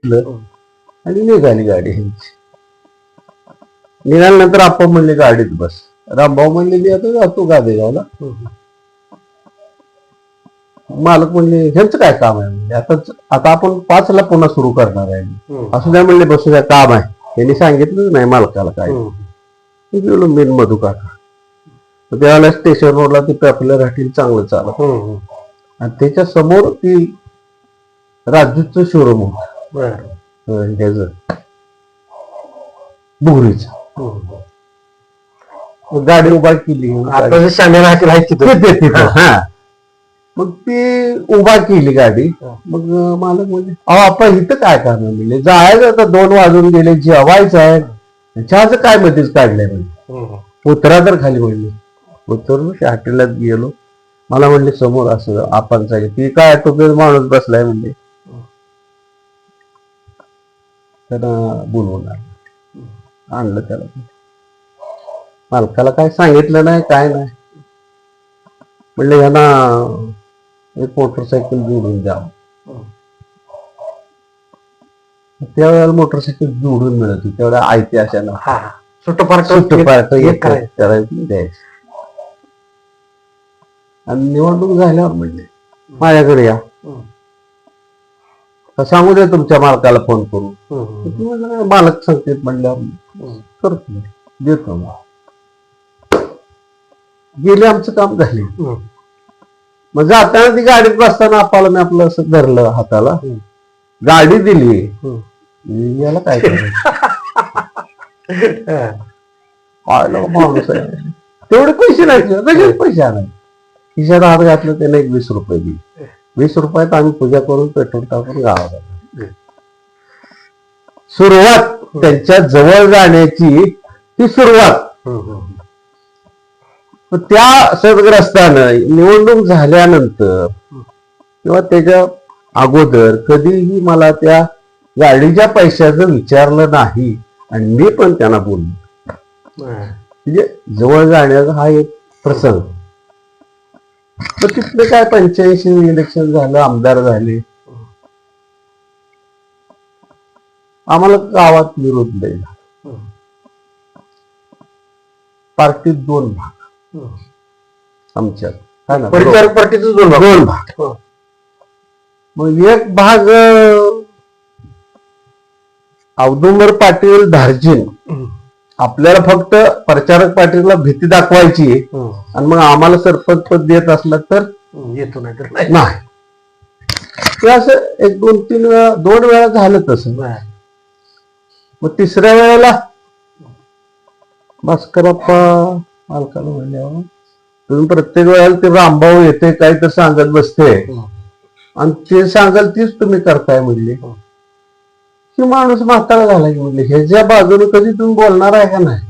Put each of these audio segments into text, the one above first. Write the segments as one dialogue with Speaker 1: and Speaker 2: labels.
Speaker 1: आणि निघाली गाडी ह्यांची. निघाल्यानंतर आपण म्हणले गाडीत बस. रामभाऊ म्हणले मी आता जातो गादेगावला. मालक म्हणले ह्यांचं काय काम आहे म्हणजे आता आपण 5ला पुन्हा सुरू करणार आहे. असं काय म्हणले बसू द्या काम आहे. त्यांनी सांगितलं नाही मालकाला काय. मी गेलो मेन मधू काका. त्यावेळेला स्टेशन रोडला ती पॉप्युलर हॉटेल चांगलं चालत आणि त्याच्या समोर ती राजूचं शोरूम होतं ह्याच बुगरीच. गाडी उभा केली. मग ती उभा केली गाडी. मग मालक म्हणजे अहो आपण इथं काय करणार म्हणजे जायचं आता 2 वाजून गेले जेवायचं आहे. चहाचं काय मध्येच काढलंय म्हणजे उतरा तर खाली म्हणले. उतरलो त्या हॉटेलात गेलो. मला म्हणले समोर असं आपण ती काय तो माणूस बसलाय म्हणले. त्यांना बोलवून आणलं त्याला. मालकाला काय सांगितलं नाही काय नाही. म्हणले ह्यांना एक मोटरसायकल जोडून द्या. त्यावेळेला मोटरसायकल जोडून मिळत होती. त्यावेळेला आयती अशा सुट्ट पार्ट द्यायचं. आणि निवडणूक झाल्यावर म्हणले माझ्याकडे या सांगू दे तुमच्या मालकाला फोन करून. मालक सांगते म्हणल्यावर करतो देतो. गेले आमचं काम झाले. मग जाताना ती गाडीत बसताना आपल्याला मी आपलं असं धरलं हाताला. गाडी दिली. याला काय करायचं माणूस आहे. तेवढे पैसे नाही लगेच पैसे आणाय. खिशात हात घातलं त्याने एक 20 रुपये दिले. 20 रुपयात आम्ही पूजा करून पेट्रोल टाकून गावात आलो. सुरुवात त्यांच्या जवळ जाण्याची ती सुरुवात. त्या सदग्रस्तानं निवडणूक झाल्यानंतर किंवा त्याच्या अगोदर कधीही मला त्या गाडीच्या पैशाचं विचारलं नाही. आणि मी पण त्यांना बोललो. म्हणजे जवळ जाण्याचा हा एक प्रसंग. तर तिथलं काय 85 इलेक्शन झालं. आमदार झाले. आम्हाला गावात विरोध द्यायला. पार्टीत 2 भाग आमच्यात. पार्टीचे 2 भाग. मग एक भाग औदुंबर पाटील धार्जिन आपल्याला फक्त प्रचारक पाटीलला भीती दाखवायची आणि मग आम्हाला सरपंच पद देत असला तर येतो नाही. ते असं 1-2-3 वेळा 2 वेळा झालं तसं. मग 3ऱ्या वेळेला भास्करप्पा मालकाला म्हणल्यावर तुम्ही प्रत्येक वेळेला ते रामभाऊ येते काही तर सांगत बसते आणि ते सांगाल तीच तुम्ही करताय म्हणले. की माणूस म्हातारा झाला की म्हणले ह्याच्या बाजूने कधी तुम्ही बोलणार आहे का नाही.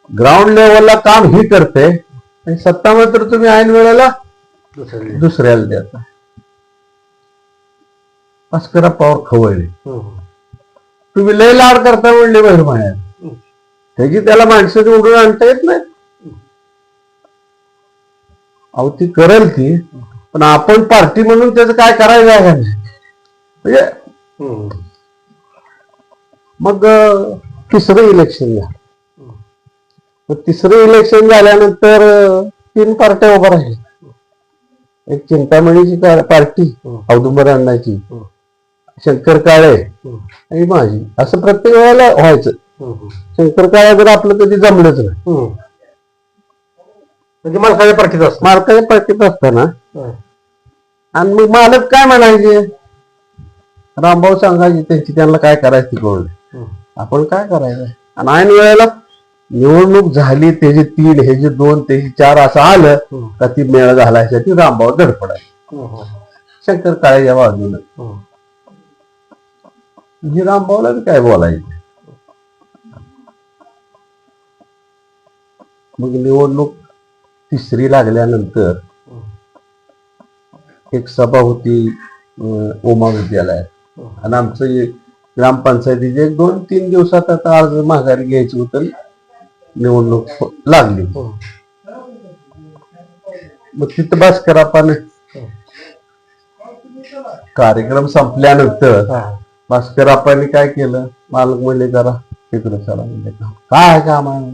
Speaker 1: ग्राउंड लेवलला काम ही करते आणि सत्ता मात्र तुम्ही ऐन वेळेला दुसऱ्याला देता. भास्करप्पावर खवळले. तुम्ही लय लाड करता म्हणले बाहेर माया. त्याची त्याला माणसं निवडून आणता येत नाही. अहो ती करेल ती पण आपण पार्टी म्हणून त्याचं काय करायचं आहे का नाही म्हणजे. मग 3रं इलेक्शन झालं. मग 3रं इलेक्शन झाल्यानंतर 3 पार्ट्या उभा राहिल्या. एक चिंतामणीची पार्टी औदुंबर अण्णाची, शंकर काळे आणि माझी. असं प्रत्येक वेळेला व्हायचं. शंकर काळे जर आपलं कधी जमलंच नाही. म्हणजे मालकाच्या पार्टीत असताना आणि मग मालक काय म्हणायचे रामभाऊ सांगायचे त्यांची त्यांना काय करायचं ती कळलं. आपण काय करायचं. आणि ऐन वेळेला निवडणूक झाली त्याचे 3 ह्याचे 2 त्याचे 4 असं आलं का ती मेळ घालायसाठी रामभाऊ धडपडायचे शंकर काळेच्या बाजूला. म्हणजे रामभाऊला बी काय बोलायचं. मग निवडणूक 3री लागल्यानंतर एक सभा होती उमा विद्यालयात आणि आमचं ग्रामपंचायतीचे 2-3 दिवसात आता अर्ज माघारी घ्यायचं होतं. निवडणूक लागली. मग तिथं भास्करप्पाने कार्यक्रम संपल्यानंतर भास्कर आपांनी काय केलं, मालक म्हणले जरा तिकडे चला. म्हणजे काय काम आहे?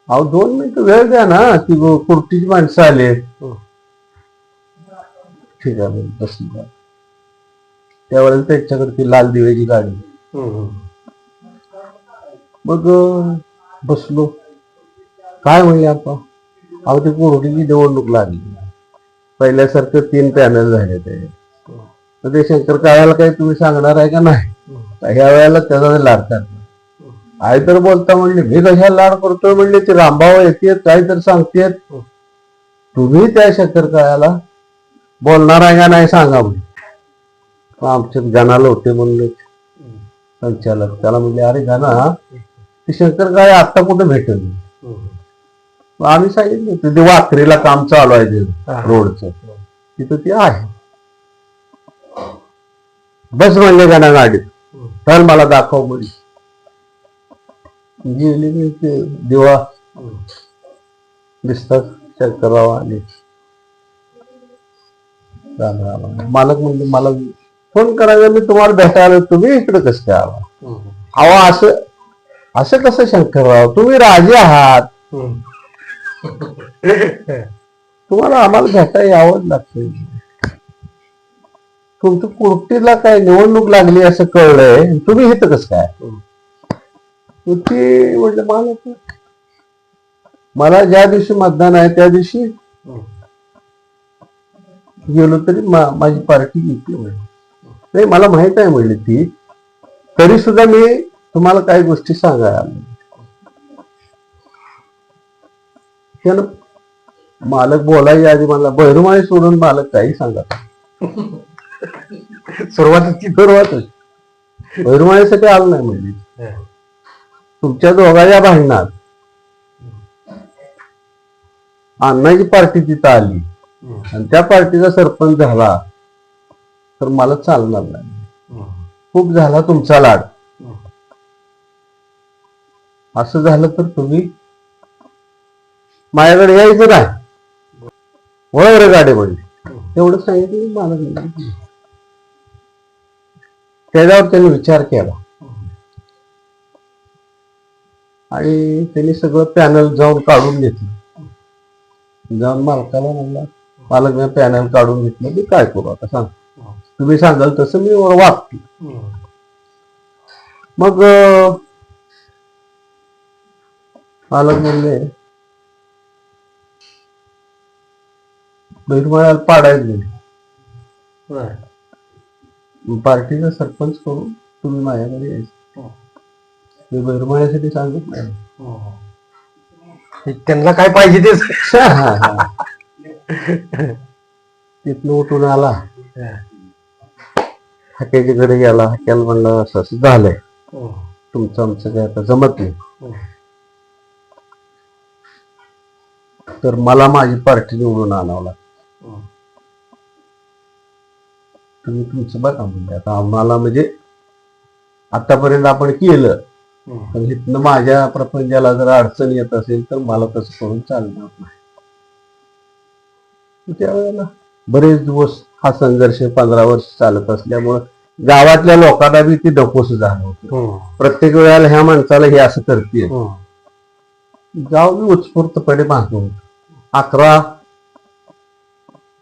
Speaker 1: अहो 2 मिनिटं वेळ द्या ना, ती कुर्टीची माणसं आले. ठीक आहे बसली. त्यावेळेला त्याच्याकडे ती लाल दिव्याची गाडी. मग बसलो. काय म्हणले आपण, अहो ती कोर्टीची निवडणूक लागली, पहिल्यासारखं 3 पॅनल झाले ते शंकर काळ्याला काही तुम्ही सांगणार आहे का नाही? ह्या वेळेला त्याचा लाड करणार. आई तर बोलता म्हणले मी कशाला लाड करतोय, म्हणले ते रामभाव येतेत काय तर सांगतेत, तुम्ही त्या शंकर काळ्याला बोलणार आहे का नाही सांगा म्हणजे. आमच्या गणाला होते म्हणले संचालक, त्याला म्हणले अरे गाणा ते शंकर काळे आता कुठे भेटेल? आम्ही सांगितलं तिथे वाकरीला काम चालू आहे रोडचं, तिथं ते आहे. बस म्हणले गाणा गाडीत, तर मला दाखव म्हणजे. गेली ते दिवा दिसतात शंकरराव आले. मालक म्हणजे मला फोन करायला, मी तुम्हाला भेटायला, तुम्ही इकडे कसं काय आला? अहो असं असं कसं शंकरराव, तुम्ही राजे आहात, तुम्हाला आम्हाला भेटायला यावंच लागतं. तुमच्या कुर्टीला काय निवडणूक लागली असं कळलंय, तुम्ही इथं कसं काय? ती म्हटलं मला ज्या दिवशी मतदान आहे त्या दिवशी गेलो तरी माझी पार्टी घेतली नाही, मला माहित आहे म्हणली ती, तरी सुद्धा मी तुम्हाला काही गोष्टी सांगायला. त्यानं मालक बोलायच्या आधी मला बहिरुमाळी सोडून मालक काही सांगा. सुरुवातच बहिरुमाळीसाठी आलो नाही म्हणली. तुमच्या दोघांच्या भांडणात अण्णाची पार्टी तिथं आली आणि त्या पार्टीचा सरपंच झाला तर मला चालणार नाही. खूप झाला तुमचा लाड, असं झालं तर तुम्ही माझ्याकडे यायचं नाही, वळ गाडी म्हणली. एवढं सांगितलं मला. त्याच्यावर त्यांनी विचार केला आणि त्यांनी सगळं पॅनल जाऊन काढून घेतलं. जाऊन मालकाला म्हणला, मालक मी पॅनल काढून घेतलं, मी काय करू आता सांग, तुम्ही सांगाल तसं मी वागते. मग मालक म्हणले बहिरमाळ्याला पाडायचं नाही, पार्टीचा सरपंच करून तुम्ही माझ्याकडे यायचं. मी बहिरमाळ्यासाठी सांगत नाही,
Speaker 2: त्यांना काय पाहिजे तेच.
Speaker 1: तिथनं उठून आला, हाक्याच्याकडे गेला. हाक्याला म्हणलं असं असं झालंय, तुमचं आमचं काय आता जमत नाही, तर मला माझी पार्टी निवडून आणावं लागतं. तुम्ही तुमचं बघा म्हणजे. आता आम्हाला म्हणजे आतापर्यंत आपण केलं, पण इथनं माझ्या प्रपंचाला जर अडचण येत असेल तर मला तसं करून चालणार नाही. त्यावेळेला बरेच दिवस हा संघर्ष 15 वर्ष चालत असल्यामुळं गावातल्या लोकांना बी ती नकोस झालं होतं. प्रत्येक वेळेला ह्या माणसाला हे असं करते, गाव बी उत्स्फूर्तपणे मागून 11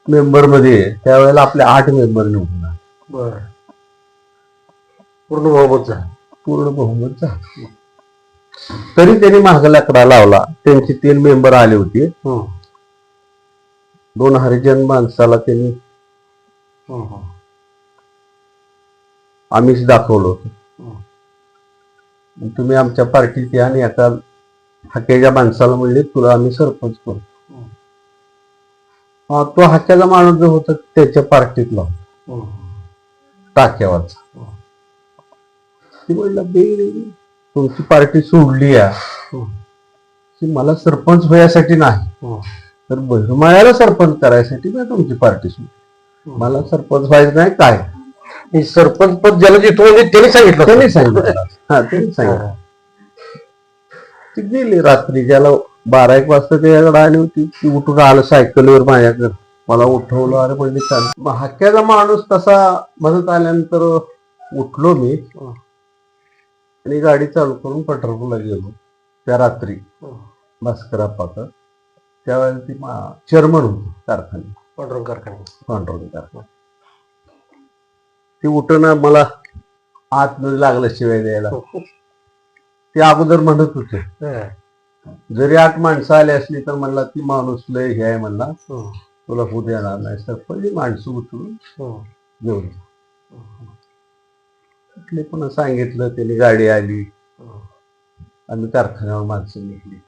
Speaker 1: मेंबर मध्ये त्यावेळेला आपले 8 मेंबर निवडून आले.
Speaker 2: पूर्ण बहुमत झालं.
Speaker 1: पूर्ण बहुमत झालं. तरी त्यांनी माग लाकडा लावला. त्यांचे 3 मेंबर आले होते. 2 हरिजन माणसाला त्यांनी आमिष दाखवलं होतं, तुम्ही आमच्या पार्टीत या आणि एका हाक्याच्या माणसाला म्हणले तुला आम्ही सरपंच करतो. तो हाक्याचा माणूस जो होता त्याच्या पार्टीतला टाक्यावरचा. ती म्हणलं तुमची पार्टी सोडली आहे, मला सरपंच व्हायसाठी नाही तर बहिरमाळ्याला सरपंच करायसाठी मी तुमची पार्टी सोडली. मला सरपंच व्हायचं नाही. काय
Speaker 2: सरपंच पद ज्याला जितो म्हणजे त्यांनी सांगितलं.
Speaker 1: त्यांनी सांगितलं. ती गेली रात्री, ज्याला 12-1 वाजता त्याच्याकडे आली होती, ती उठून आलं सायकलवर माझ्याकडे. मला उठवलं, अरे म्हणजे चाल. मग हक्क्याचा माणूस तसा मदत आल्यानंतर उठलो मी आणि गाडी चालू करून पंढरपूरला गेलो त्या रात्री. भास्कराप्पाचं त्यावेळेला ती चेअरमन होती कारखान्यात,
Speaker 2: पांडुरंग कारखाना.
Speaker 1: ती उठणं मला आतमध्ये लागलं शिवाय द्यायला. ते अगोदर म्हणत होते जरी 8 माणसं आली असली तर म्हणला ती माणूस लय हे आहे म्हणला, तुला होऊ देणार नाही. तर पहिली माणसं उचलून घेऊन कुठले पुन्हा सांगितलं, त्याने गाडी आली, आम्ही कारखान्यावर माणसं निघली.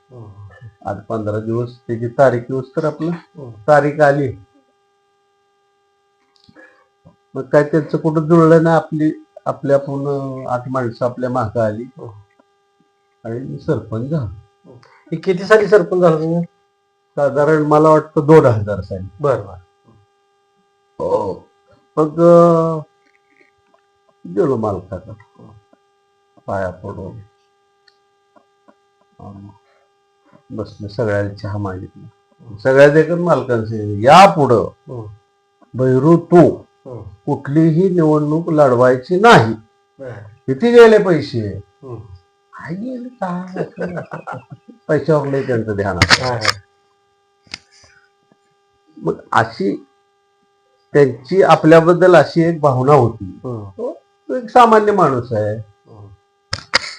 Speaker 1: आज 15 दिवस त्याची तारीख येऊस तर आपलं तारीख आली. मग काय त्यांचं कुठं जुळलं नाही, आपल्या पूर्ण 8 माणसं आपल्या मागं आली आणि मी सरपंच झालो.
Speaker 2: हे किती साली सरपंच झाला तुम्ही?
Speaker 1: साधारण मला वाटतं 2000 साली.
Speaker 2: बरं.
Speaker 1: हो. मग गेलो मालकाचा पाया पडून बसले, सगळ्याला चहा मागितला. सगळ्या देखील मालकांचे या पुढं भैरू तू कुठलीही निवडणूक लढवायची नाही. किती गेले पैसे? काय गेले काय पैशावर नाही त्यांचं ध्यान. मग अशी त्यांची आपल्याबद्दल अशी एक भावना होती, तू एक सामान्य माणूस आहे,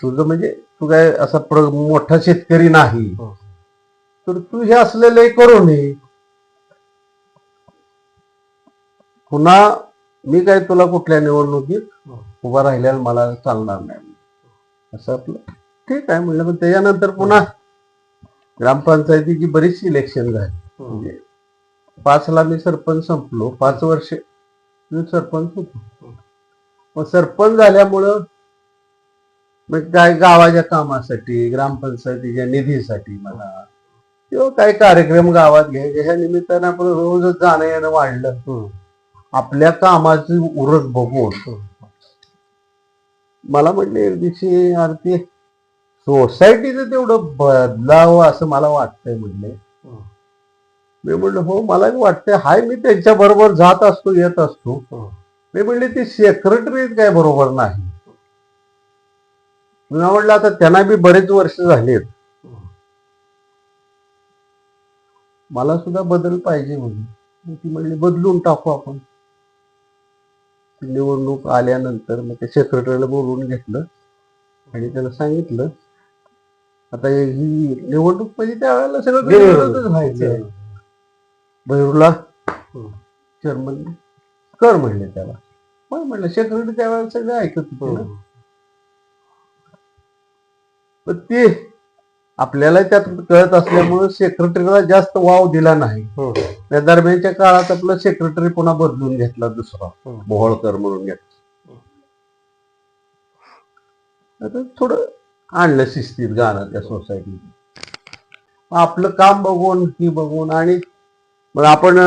Speaker 1: तुझं म्हणजे तू काय असा मोठा शेतकरी नाही, तर तू हे असलेलं करू नये. पुन्हा मी काय तुला कुठल्या निवडणुकीत उभा राहिल्याला मला चालणार नाही असं आपलं ठीक आहे म्हणलं. पण त्याच्यानंतर पुन्हा ग्रामपंचायतीची बरीच इलेक्शन झाली. म्हणजे 5 ला मी सरपंच संपलो, 5 वर्ष मी सरपंच होतो. मग सरपंच झाल्यामुळं मग काय गावाच्या कामासाठी, ग्रामपंचायतीच्या निधीसाठी म्हणा किंवा काही कार्यक्रम गावात घ्यायचे, ह्या निमित्तानं आपण रोजच जाणं येणं वाढलं. आपल्या कामाची उरक बघून मला म्हटलं एक दिवशी अरे सोसायटीचं तेवढं बदलावं असं मला वाटतंय म्हणले. मी म्हणलं हो मलाही वाटतंय, हाय मी त्यांच्या बरोबर जात असतो येत असतो. मी म्हणले ते सेक्रेटरी काय बरोबर नाही. मी म्हटलं आता त्यांना बी बरेच वर्ष झालेत, मला सुद्धा बदल पाहिजे म्हणून. ती म्हणली बदलून टाकू आपण. निवडणूक आल्यानंतर मग त्या सेक्रेटरीला बोलवून घेतलं आणि त्याला सांगितलं आता ही निवडणूक म्हणजे त्यावेळेला सगळं विरोधातच व्हायचं. भैरूला चेअरमन कर म्हणले त्याला. मग म्हणलं सेक्रेटरी त्यावेळेला सगळं ऐकत होते ना. पण ते आपल्याला त्यात कळत असल्यामुळे सेक्रेटरीला जास्त वाव दिला नाही. त्या दरम्यानच्या काळात आपलं सेक्रेटरी पुन्हा बदलून घेतला, दुसरा मोहोळकर म्हणून घेतला. आता थोडं आणलं शिस्तीत गाणं त्या सोसायटीत. आपलं काम बघून ही बघून आणि मग आपण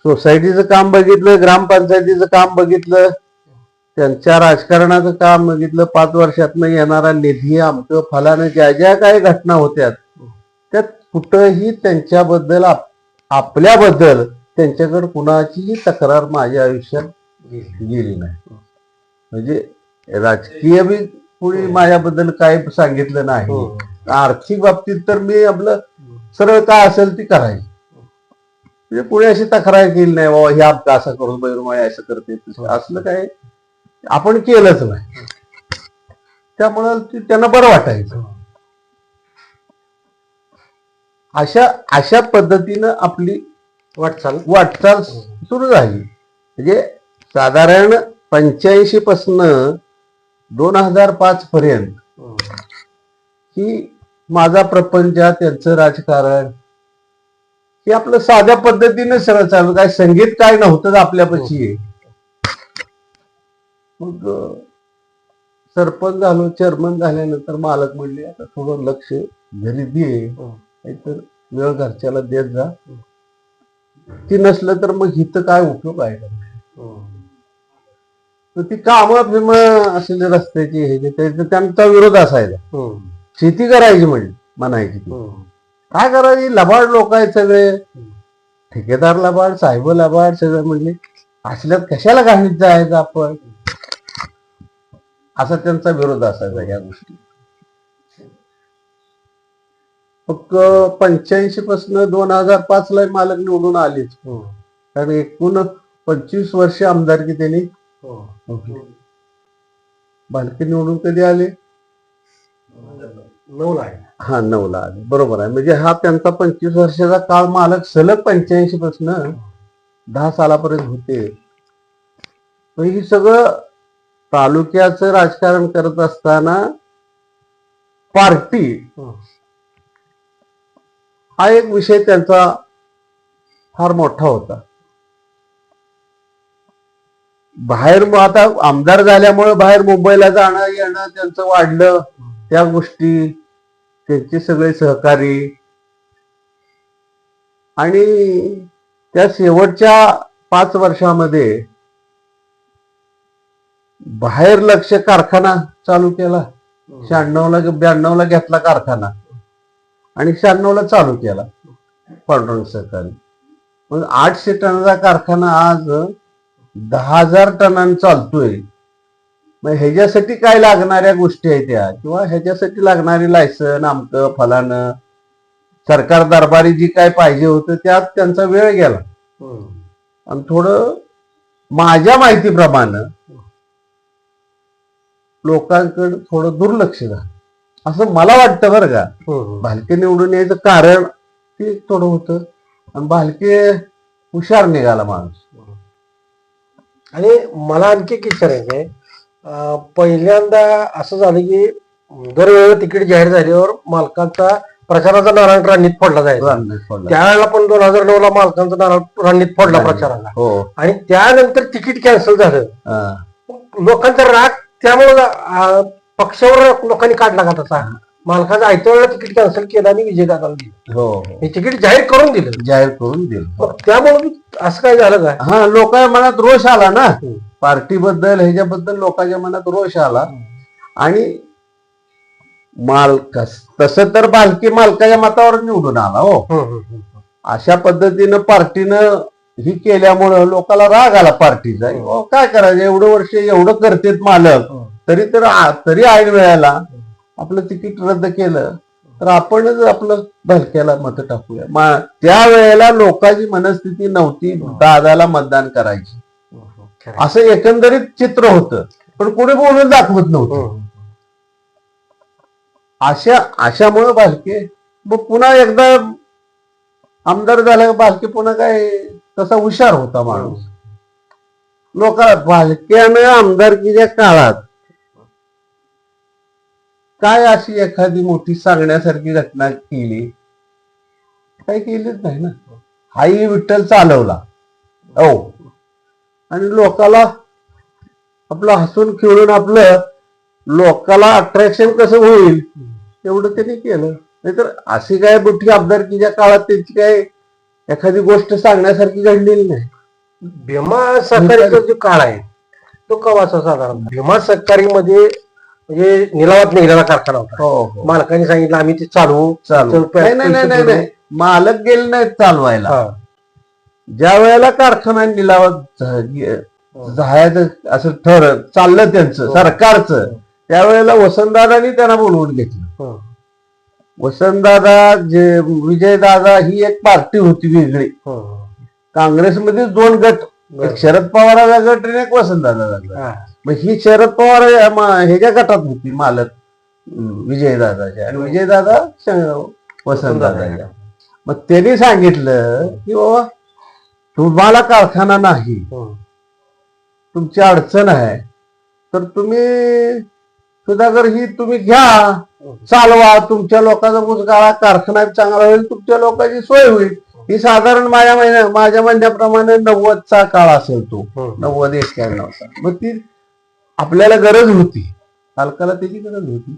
Speaker 1: सोसायटीचं काम बघितलं, ग्रामपंचायतीचं काम बघितलं, त्यांच्या राजकारणाचं काम बघितलं, 5 वर्षातनं येणारा निधी आमचं फलानं ज्या ज्या काही घटना होत्या त्यात कुठंही त्यांच्याबद्दल आपल्याबद्दल त्यांच्याकडे कुणाचीही तक्रार माझ्या आयुष्यात गेली नाही. म्हणजे राजकीय बी कुणी माझ्याबद्दल काय सांगितलं नाही. आर्थिक बाबतीत तर मी आपलं सरळ काय असेल ती करायची. म्हणजे कुणी अशी तक्रार केली नाही बाबा हे आप असं करून बैरुमाळी असं करते असलं काय आपण केलंच नाही. त्यामुळं त्यांना बरं वाटायचं. अशा पद्धतीनं आपली वाटचाल सुरू झाली. म्हणजे साधारण 85 पासून 2005 पर्यंत ही माझा प्रपंच, त्यांचं राजकारण हे आपलं साध्या पद्धतीने सगळं चालू. काय संगीत काय नव्हतं आपल्यापाशी. मग सरपंच झालो, चेअरमन झाल्यानंतर मालक म्हणले आता थोडं लक्ष घरी दे, नाहीतर वेळ घरच्याला देत जा. ती नसलं तर मग हिथं काय उपयोग आहे. तर ती कामं असले रस्त्याची हे त्यांचा विरोध असायचा. शेती करायची म्हणायची ती काय करायची, लबाड लोक आहेत सगळे, ठेकेदार लबाड, साहेब लबाड, सगळं म्हणले असल्यात कशाला घाणीत जायचं आपण, असा त्यांचा विरोध असायचा या गोष्टी. फक्त 85 पासून 2005 ला मालक निवडून आलेच, कारण एकूण 25 वर्ष आमदारकी त्यांनी. भालके निवडून कधी आले?
Speaker 2: 9 आहे.
Speaker 1: हा 9 ला आले, बरोबर आहे. म्हणजे हा त्यांचा 25 वर्षाचा काळ मालक सलग 85 पासून 10 सालापर्यंत होते. ही सगळं तालुक्याचं राजकारण करत असताना पार्टी हा एक विषय त्यांचा फार मोठा होता. बाहेर आता आमदार झाल्यामुळे बाहेर मुंबईला जाणं येणं त्यांचं वाढलं, त्या गोष्टी, त्यांचे सगळे सहकारी, आणि त्या शेवटच्या 5 वर्षामध्ये बाहेर लक्ष कारखाना चालू केला. 92 ला घेतला कारखाना आणि 96 ला चालू केला पांडुरंग सहकारी. मग 800 टनाचा कारखाना आज 10,000 टनांनी चालतोय. मग ह्याच्यासाठी काय लागणाऱ्या गोष्टी आहेत त्या, किंवा ह्याच्यासाठी लागणारी लायसन, आमकं फलानं, सरकार दरबारी जी काय पाहिजे होतं त्यात त्यांचा वेळ गेला. आणि थोडं माझ्या माहितीप्रमाणे लोकांकडे थोडं दुर्लक्ष झालं असं मला वाटतं बरं का. भालके निवडून यायचं कारण ते थोडं होतं, आणि भालके हुशार निघाला माणूस.
Speaker 2: आणि मला आणखी एक विचारायचं आहे, पहिल्यांदा असं झालं की दरवेळेला तिकीट जाहीर झाल्यावर मालकांचा प्रचाराचा नारळ रांनीत फोडला जायचा. त्यावेळेला पण 2009 ला मालकांचा नारळ रांनीत फोडला प्रचाराला. आणि त्यानंतर तिकीट कॅन्सल झालं. लोकांचा राग त्यामुळे पक्षावर लोकांनी काढला का तसा. मालकाचं आयत्या वेळेला तिकीट कॅन्सल केलं आणि विजयदादाला दिलं. हे तिकीट जाहीर करून दिलं. त्यामुळे असं काय झालं का?
Speaker 1: हा, लोकांच्या मनात रोष आला ना, पार्टीबद्दल ह्याच्याबद्दल लोकांच्या मनात रोष आला. आणि मालक तसं तर भालके मालकाच्या मतावर निवडून आला. हो, अशा पद्धतीनं पार्टीनं ही केल्यामुळं लोकांना राग आला पार्टीचा. काय करायचं, एवढं वर्ष एवढं करतेत मालक, तरी ऐन वेळेला आपलं तिकीट रद्द केलं तर आपणच आपलं भालक्याला मत टाकूया. त्या वेळेला लोकांची मनस्थिती नव्हती दादाला मतदान करायची, असं एकंदरीत चित्र होतं. पण कोणी बोलून दाखवत नव्हतं. अशामुळे भालके पुन्हा एकदा आमदार झाला. भालके पुन्हा काय तसा हुशार होता माणूस. भालक्यानं आमदारकीच्या काळात काय अशी एखादी मोठी सांगण्यासारखी घटना केली? काही केलीच नाही ना. हाही विठ्ठल चालवला. हो, आणि लोकाला आपलं हसून खेळून आपलं लोकाला अट्रॅक्शन कसं होईल एवढं त्यांनी केलं. नाहीतर अशी काय मोठी आमदारकीच्या काळात त्यांची काय एखादी गोष्ट सांगण्यासारखी घडलेली नाही.
Speaker 2: भीमा सहकारीचा जो काळ आहे तो कवाचा साधारण? भीमा सहकारीमध्ये म्हणजे निलावात निघालेला कारखाना होता. मालकाने सांगितलं आम्ही ते चालवू.
Speaker 1: नाही, मालक गेले नाहीत चालवायला. ज्या वेळेला कारखाना निलावात जायचं असं चाललं त्यांचं सरकारचं, त्यावेळेला वसंतदादांनी त्यांना बोलवून घेतलं. वसंतदादा, विजयदादा ही एक पार्टी होती वेगळी. काँग्रेसमध्ये 2 गट, एक शरद पवाराचा गट आणि एक वसंतदादाचा गट. मग ही शरद पवार ह्याच्या गटात होती मालक विजयदादाच्या, आणि विजयदादा वसंतदादाच्या. मग त्यांनी सांगितलं की बाबा तुम्हाला कारखाना नाही, तुमची अडचण आहे, तर तुम्ही सुधाकर ही तुम्ही घ्या, चालवा, तुमच्या लोकांचा मुजगाळा, कारखाना चांगला होईल, तुमच्या लोकांची सोय होईल. ही साधारण माझ्या म्हणण्याप्रमाणे 90चा काळ असेल तो, 90-91चा. मग ती आपल्याला गरज होती, मालकाला त्याची गरज होती.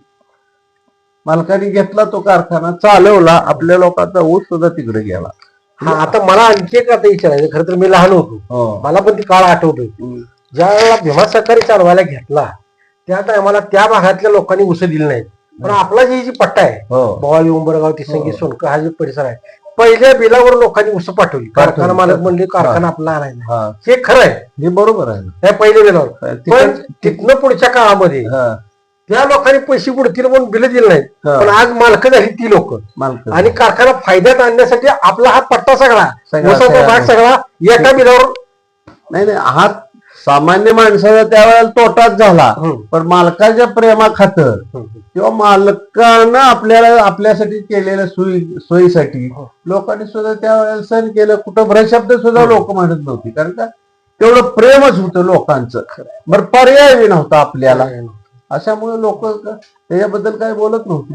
Speaker 1: मालकाने घेतला तो कारखाना, चालवला, आपल्या लोकांचा ऊस सुद्धा तिकडे गेला.
Speaker 2: हा, आता मला आणखी एक आता विचारायचं, खरं तर मी लहान होतो, मला पण ती काळ आठवतो. ज्या वेळेला भीमा सहकारी चालवायला घेतला त्या टायमाला त्या भागातल्या लोकांनी ऊस दिली नाहीत. पण आपला जी पट्टा आहे, बवाळी, उंबरगाव, तिसंगी, सोनकर हा जो परिसर आहे, पहिल्या बिलावर लोकांनी उसं पाठवली, कारखाना मालक म्हणले कारखाना आपला आणायला.
Speaker 1: हा
Speaker 2: हे खरं आहे
Speaker 1: हे बरोबर आहे ना.
Speaker 2: त्या पहिल्या बिलावर. पण
Speaker 1: तिथं-
Speaker 2: तिथनं पुढच्या काळामध्ये
Speaker 1: हा,
Speaker 2: त्या लोकांनी पैसे बुडतील म्हणून बिल दिलं नाही.
Speaker 1: हा.
Speaker 2: पण आज मालक झाली ती लोक,
Speaker 1: मालक
Speaker 2: आणि कारखाना फायद्यात आणण्यासाठी आपला हा पट्टा सगळा
Speaker 1: सगळा-
Speaker 2: ऊसाचा भाग सगळा एका बिलावर.
Speaker 1: नाही हा सामान्य माणसाचा त्यावेळेला तोटाच झाला.
Speaker 2: हम्म.
Speaker 1: पण मालकाच्या प्रेमाखातर किंवा मालकानं आपल्यासाठी केलेल्या सोयीसाठी लोकांनी सुद्धा त्यावेळेला सण केलं. कुठं भ्रशब्द सुद्धा लोक म्हणत नव्हती, कारण का तेवढं प्रेमच होतं लोकांचं. बरं पर्याय बी नव्हता आपल्याला, अशामुळे लोक त्याच्याबद्दल काही बोलत नव्हते.